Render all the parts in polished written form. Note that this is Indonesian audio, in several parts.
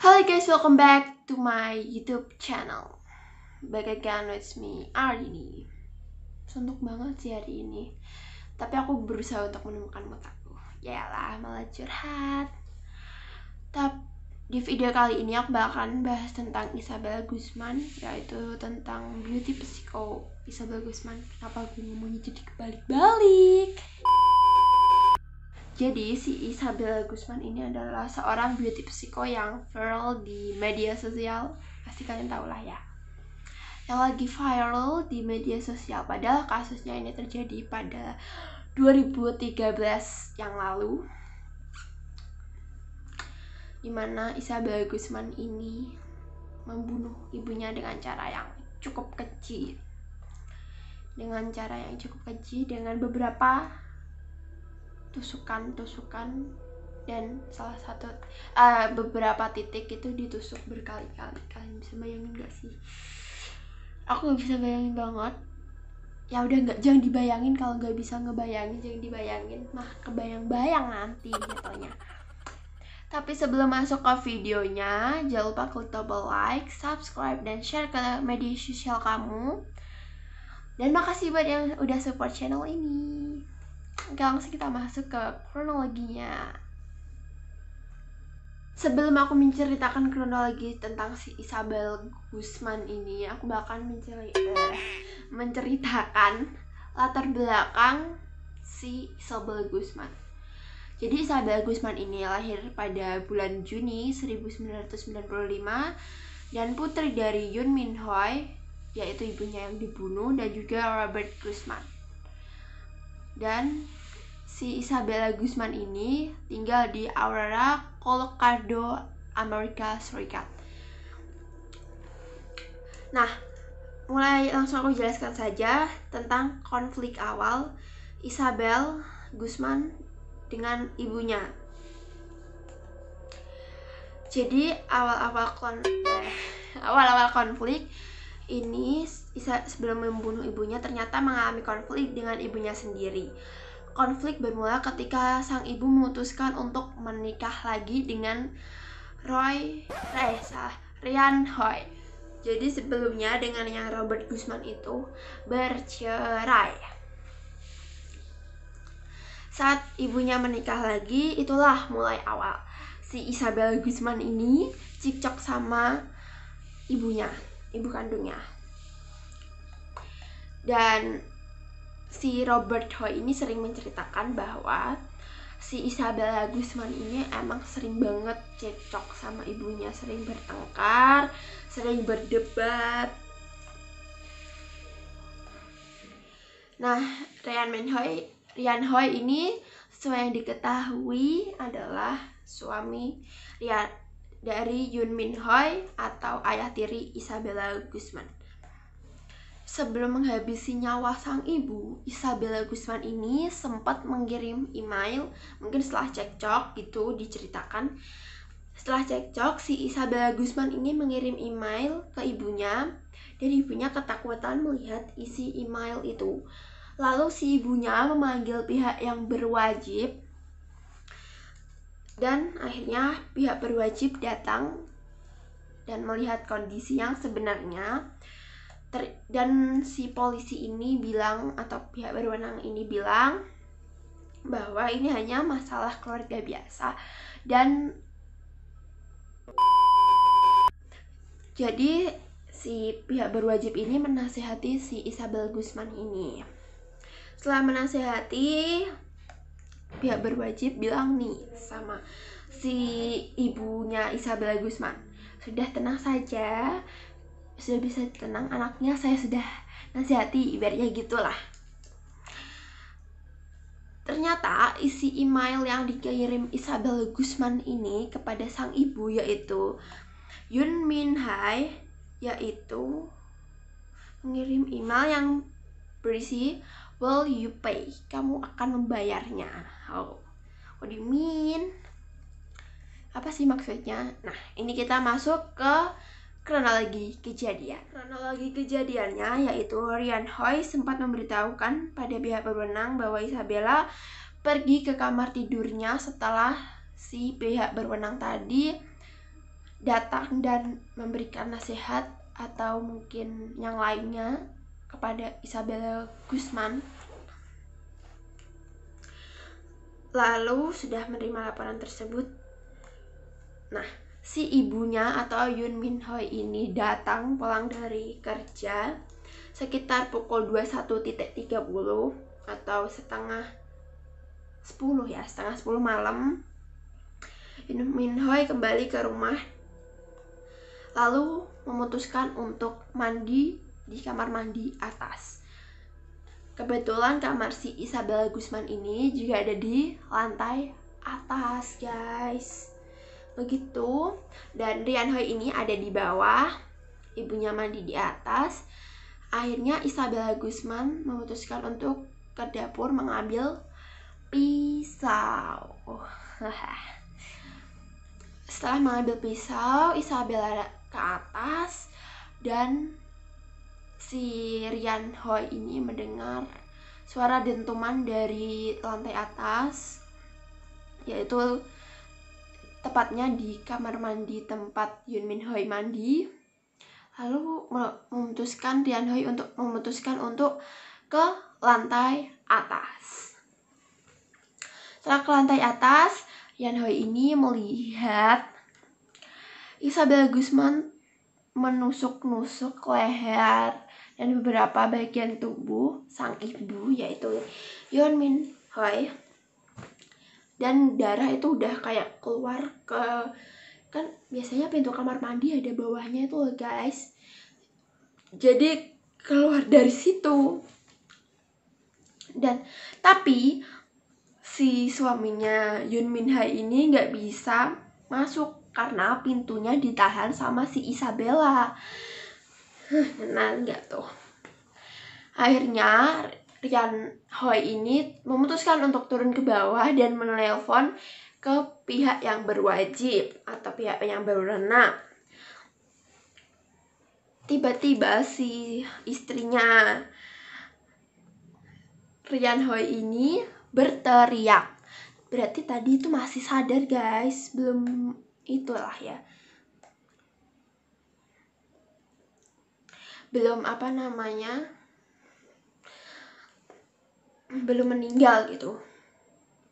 Halo guys, welcome back to my YouTube channel. Back again with me, Arini. Suntuk banget sih hari ini, tapi aku berusaha untuk menemukan mood aku. Yalah, malah curhat. Tapi di video kali ini aku bakalan bahas tentang Isabel Guzman, yaitu tentang beauty psycho Isabel Guzman. Kenapa gue ngomongnya jadi kebalik-balik? Jadi si Isabel Guzman ini adalah seorang beauty psycho yang viral di media sosial. Pasti kalian tahu lah ya, yang lagi viral di media sosial. Padahal kasusnya ini terjadi pada 2013 yang lalu, dimana Isabel Guzman ini membunuh ibunya dengan cara yang cukup keji. Dengan beberapa tusukan dan salah satu beberapa titik itu ditusuk berkali-kali. Kalian bisa bayangin gak sih? Aku gak bisa bayangin banget. Ya udah, jangan dibayangin. Kalau gak bisa ngebayangin, jangan dibayangin. Nah, kebayang-bayang nanti jatuhnya. Tapi sebelum masuk ke videonya, jangan lupa klik tombol like, subscribe, dan share ke media sosial kamu. Dan makasih buat yang udah support channel ini. Langsung kita masuk ke kronologinya. Sebelum aku menceritakan kronologi tentang si Isabel Guzman ini, aku bakal menceritakan latar belakang si Isabel Guzman. Jadi Isabel Guzman ini lahir pada bulan Juni 1995 dan putri dari Yoon Min Hoy, yaitu ibunya yang dibunuh, dan juga Robert Guzman. Dan si Isabella Guzman ini tinggal di Aurora, Colorado, Amerika Serikat. Nah, langsung aku jelaskan saja tentang konflik awal Isabel Guzman dengan ibunya. Jadi awal-awal konflik ini, sebelum membunuh ibunya ternyata mengalami konflik dengan ibunya sendiri. Konflik bermula ketika sang ibu memutuskan untuk menikah lagi dengan Ryan Hoy. Jadi sebelumnya dengan yang Robert Guzman itu bercerai. Saat ibunya menikah lagi, itulah mulai awal si Isabel Guzman ini cekcok sama ibunya, ibu kandungnya. Dan si Robert Hoy ini sering menceritakan bahwa si Isabella Guzman ini emang sering banget cekcok sama ibunya, sering bertengkar, sering berdebat. Nah, Ryan Hoy ini sesuai yang diketahui adalah suami dari Yoon Min Hoy atau ayah tiri Isabella Guzman. Sebelum menghabisi nyawa sang ibu, Isabella Guzman ini sempat mengirim email, mungkin setelah cekcok gitu diceritakan. Setelah cekcok, si Isabella Guzman ini mengirim email ke ibunya, dan ibunya ketakutan melihat isi email itu. Lalu si ibunya memanggil pihak yang berwajib, dan akhirnya pihak berwajib datang dan melihat kondisi yang sebenarnya. Dan si polisi ini bilang, atau pihak berwenang ini bilang, bahwa ini hanya masalah keluarga biasa. Dan jadi si pihak berwajib ini menasihati si Isabel Guzman ini. Setelah menasihati, pihak berwajib bilang nih sama si ibunya Isabel Guzman, sudah tenang saja, sudah bisa tenang anaknya, saya sudah nasihati, ibaratnya gitulah. Ternyata isi email yang dikirim Isabel Guzman ini kepada sang ibu, yaitu Yoon Min Hoy, yaitu mengirim email yang berisi will you pay, kamu akan membayarnya. What do you mean? Apa sih maksudnya? Nah, ini kita masuk ke kronologi kejadian. Kronologi kejadiannya yaitu Ryan Hoy sempat memberitahukan pada pihak berwenang bahwa Isabella pergi ke kamar tidurnya setelah si pihak berwenang tadi datang dan memberikan nasihat atau mungkin yang lainnya kepada Isabella Guzman. Lalu sudah menerima laporan tersebut. Nah, si ibunya atau Yoon Min Hoy ini datang pulang dari kerja sekitar pukul 21.30 atau setengah 10 malam. Yoon Min Hoy kembali ke rumah lalu memutuskan untuk mandi di kamar mandi atas. Kebetulan kamar si Isabella Guzman ini juga ada di lantai atas, guys. Begitu. Dan Rian Hoi ini ada di bawah, ibunya mandi di atas. Akhirnya Isabella Guzman memutuskan untuk ke dapur mengambil pisau. Setelah mengambil pisau, Isabella ke atas dan si Rian Hoi ini mendengar suara dentuman dari lantai atas, yaitu tepatnya di kamar mandi tempat Yoon Min Hoy mandi. Lalu Rian Hoi memutuskan untuk ke lantai atas. Setelah ke lantai atas, Rian Hoi ini melihat Isabella Guzman menusuk-nusuk leher dan beberapa bagian tubuh sang ibu, yaitu Yoon Min Hoy. Dan darah itu udah kayak keluar ke, kan biasanya pintu kamar mandi ada bawahnya itu loh, guys. Jadi keluar dari situ. Dan tapi si suaminya Yoon Min Hoy ini nggak bisa masuk karena pintunya ditahan sama si Isabella. Nah, enggak tuh. Akhirnya Rian Hoi ini memutuskan untuk turun ke bawah dan menelpon ke pihak yang berwajib atau pihak yang berwenang. Tiba-tiba si istrinya Rian Hoi ini berteriak. Berarti tadi itu masih sadar, guys. Belum itulah ya. Belum belum meninggal gitu.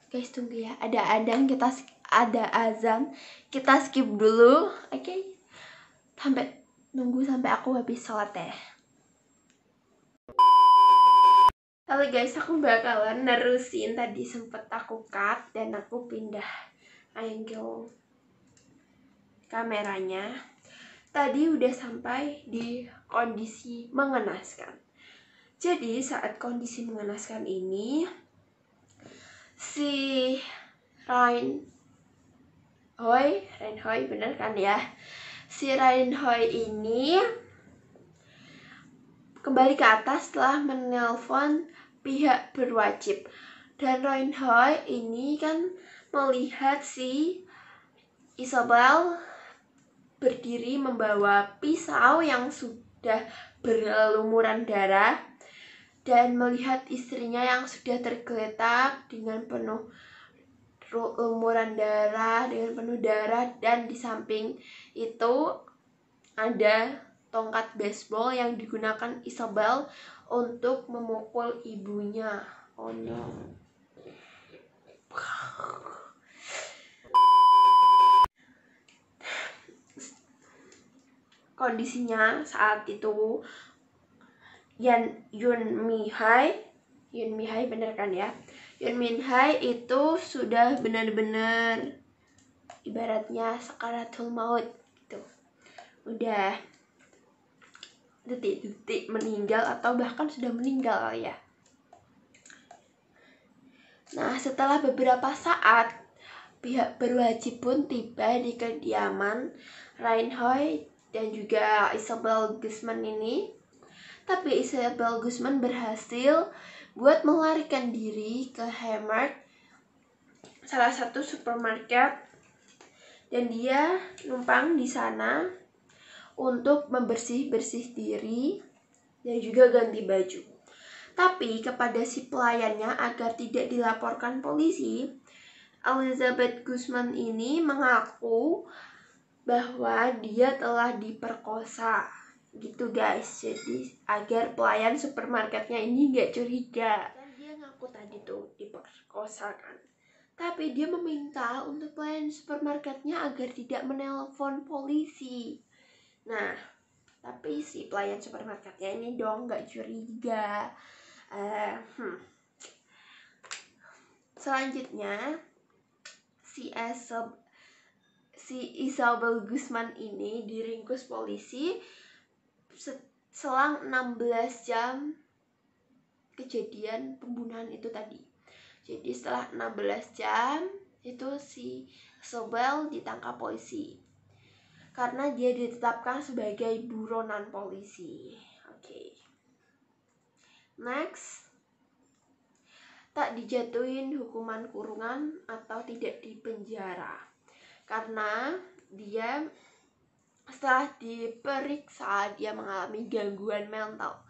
Guys, tunggu ya. Ada azan. Kita skip dulu. Oke. Nunggu sampai aku habis sholat ya. Halo guys, aku bakalan nerusin tadi sempet aku cut dan aku pindah angle kameranya. Tadi udah sampai di kondisi mengenaskan. Jadi saat kondisi mengenaskan ini, si Rian Hoi bener kan ya? Si Rian Hoi ini kembali ke atas setelah menelpon pihak berwajib. Dan Rian Hoi ini kan melihat si Isabel berdiri membawa pisau yang sudah berlumuran darah dan melihat istrinya yang sudah tergeletak dengan penuh lumuran darah, dan di samping itu ada tongkat baseball yang digunakan Isabel untuk memukul ibunya. Oh no. Kondisinya saat itu Yoon Min Hoy bener kan ya? Yoon Min Hoy itu sudah benar-benar ibaratnya sakaratul maut gitu. Udah detik-detik meninggal atau bahkan sudah meninggal ya. Nah, setelah beberapa saat pihak berwajib pun tiba di kediaman Rian Hoi dan juga Isabella Guzman ini. Tapi Isabella Guzman berhasil buat melarikan diri ke Hammer, salah satu supermarket, dan dia numpang di sana untuk membersih-bersih diri dan juga ganti baju. Tapi kepada si pelayannya agar tidak dilaporkan polisi, Elizabeth Guzman ini mengaku bahwa dia telah diperkosa gitu guys. Jadi agar pelayan supermarketnya ini gak curiga. Dan dia ngaku tadi tuh diperkosa kan, tapi dia meminta untuk pelayan supermarketnya agar tidak menelpon polisi. Nah, tapi si pelayan supermarketnya ini dong gak curiga. Selanjutnya si Isabel Guzman ini diringkus polisi selang 16 jam kejadian pembunuhan itu tadi. Jadi setelah 16 jam itu si Isabel ditangkap polisi karena dia ditetapkan sebagai buronan polisi. Oke. Next, tak dijatuhin hukuman kurungan atau tidak dipenjara karena dia setelah diperiksa dia mengalami gangguan mental.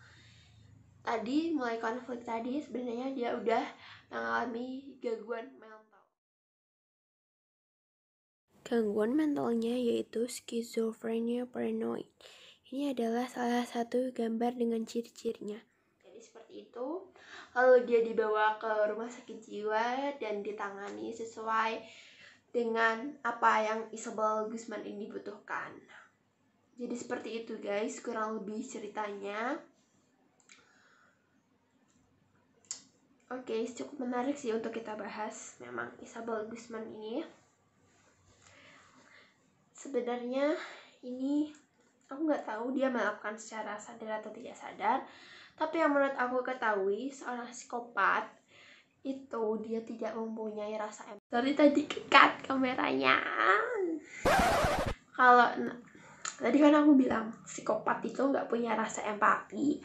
Tadi mulai konflik tadi sebenarnya dia udah mengalami gangguan mental. Gangguan mentalnya yaitu skizofrenia paranoid. Ini adalah salah satu gambar dengan ciri-cirinya. Jadi seperti itu. Lalu dia dibawa ke rumah sakit jiwa dan ditangani sesuai dengan apa yang Isabel Guzman ini butuhkan. Jadi seperti itu guys, kurang lebih ceritanya. Oke, cukup menarik sih untuk kita bahas. Memang Isabel Guzman ini sebenarnya ini aku nggak tahu dia melakukan secara sadar atau tidak sadar. Tapi yang menurut aku ketahui, seorang psikopat itu dia tidak mempunyai rasa empati. Sorry tadi kekat kameranya. Kalau tadi kan aku bilang psikopat itu nggak punya rasa empati.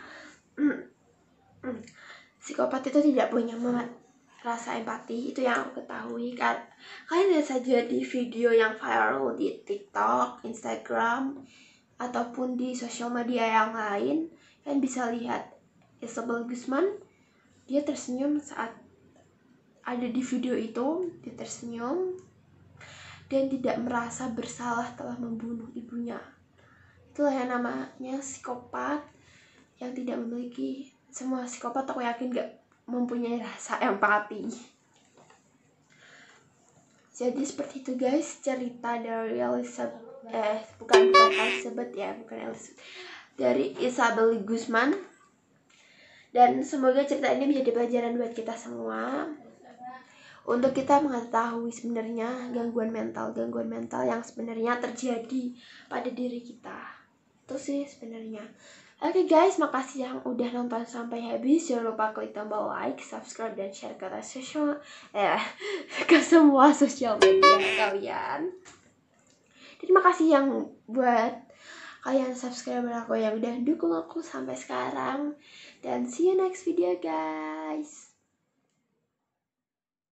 Psikopat itu tidak punya rasa empati, itu yang aku ketahui kan. Kalian lihat saja di video yang viral di TikTok, Instagram, ataupun di sosial media yang lain. Kalian bisa lihat Isabel Guzman, dia tersenyum saat ada di video itu. Dia tersenyum dan tidak merasa bersalah telah membunuh ibunya. Itulah yang namanya psikopat yang tidak memiliki. Semua psikopat aku yakin gak mempunyai rasa empati. Jadi seperti itu guys cerita dari dari Isabel Guzman. Dan semoga cerita ini menjadi pelajaran buat kita semua untuk kita mengetahui sebenarnya gangguan mental yang sebenarnya terjadi pada diri kita. Itu sih sebenarnya. Oke guys, makasih yang udah nonton sampai habis. Jangan lupa klik tombol like, subscribe, dan share ke semua sosial media kalian. Terima kasih yang buat kalian subscriber aku yang udah dukung aku sampai sekarang. Dan see you next video guys.